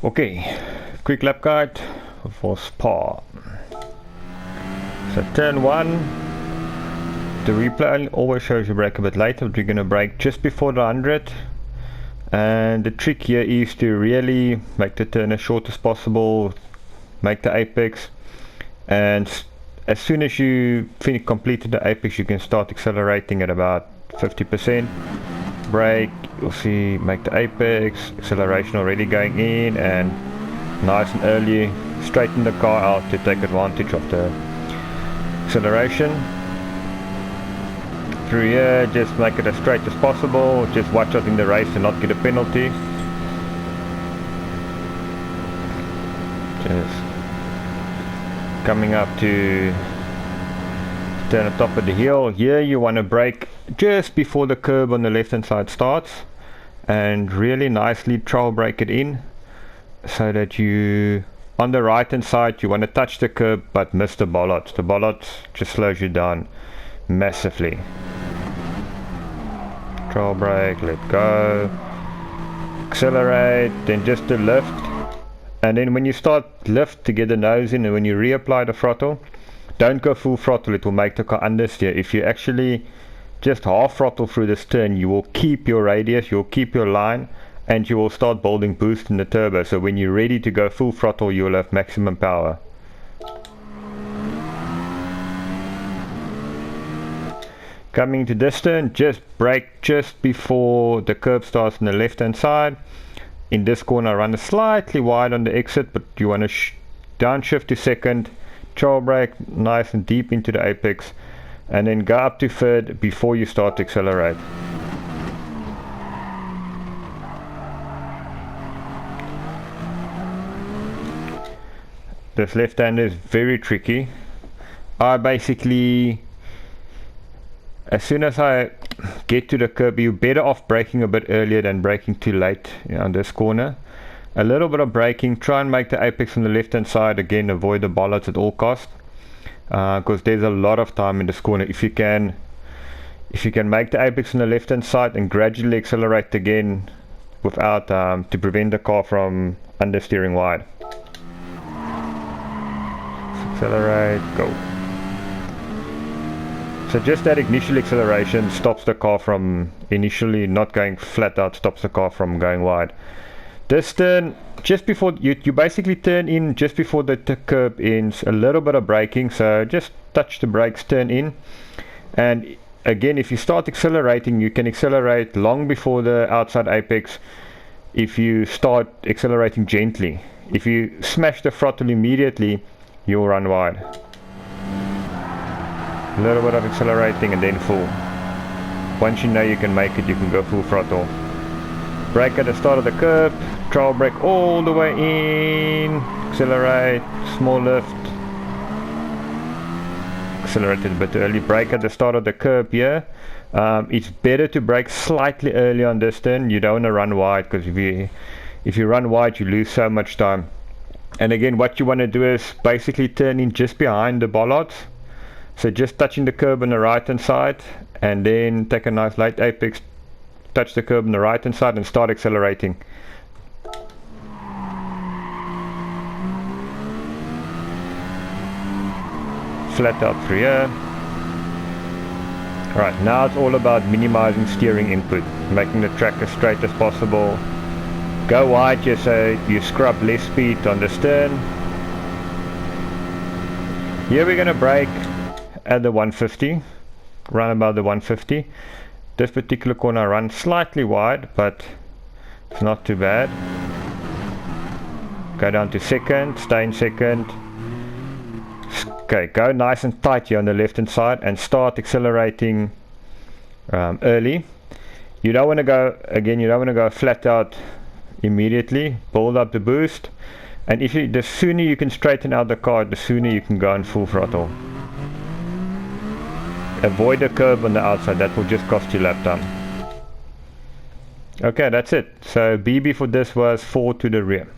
Okay, quick lap guide for Spa. So turn 1, the replay always shows you brake a bit later, but we're going to brake just before the 100. And the trick here is to really make the turn as short as possible, make the apex, and as soon as you completed the apex you can start accelerating at about 50%. Brake, you'll see, make the apex, acceleration already going in, and nice and early straighten the car out to take advantage of the acceleration. Through here, just make it as straight as possible, just watch out in the race and not get a penalty. Just coming up to turn the top of the hill. Here you want to brake just before the curb on the left hand side starts and really nicely trail brake it in, so that you on the right hand side you want to touch the curb but miss the bollards. The bollards just slows you down massively. Trail brake, let go, accelerate, then just the lift, and then when you start lift to get the nose in, and when you reapply the throttle, don't go full throttle, it will make the car understeer. If you actually just half throttle through this turn, you will keep your radius, you'll keep your line, and you will start building boost in the turbo, so when you're ready to go full throttle you will have maximum power. Coming to this turn, just brake just before the curb starts on the left hand side. In this corner run slightly wide on the exit, but you want to downshift to second, trail brake nice and deep into the apex, and then go up to third before you start to accelerate. This left hander is very tricky. I basically, as soon as I get to the curb, you're better off braking a bit earlier than braking too late on this corner. A little bit of braking, try and make the apex on the left hand side, again avoid the bollards at all costs, because there's a lot of time in this corner. If you can make the apex on the left hand side and gradually accelerate again without to prevent the car from understeering wide. Accelerate, go. So just that initial acceleration stops the car from initially not going flat out, stops the car from going wide. This turn, just before you basically turn in just before the curb ends, a little bit of braking, so just touch the brakes, turn in, and again if you start accelerating you can accelerate long before the outside apex if you start accelerating gently. If you smash the throttle immediately you'll run wide. A little bit of accelerating and then full. Once you know you can make it, you can go full throttle. Brake at the start of the curb, trail brake all the way in, accelerate, small lift, accelerated a bit early, brake at the start of the curb here. It's better to brake slightly early on this turn. You don't want to run wide, because if you run wide you lose so much time. And again what you want to do is basically turn in just behind the bollards. So just touching the curb on the right hand side, and then take a nice light apex, touch the curb on the right hand side and start accelerating. Flat out through here. Alright, now it's all about minimizing steering input, making the track as straight as possible. Go wide here so you scrub less speed on this turn. Here we're going to brake at the 150, run about the 150. This particular corner I run slightly wide, but it's not too bad. Go down to second, stay in second. Okay, go nice and tight here on the left hand side and start accelerating early. You don't want to go, again, you don't want to go flat out immediately. Build up the boost, and the sooner you can straighten out the car, the sooner you can go in full throttle. Avoid the curb on the outside, that will just cost you lap time. Okay, that's it. So BB for this was 4 to the rear.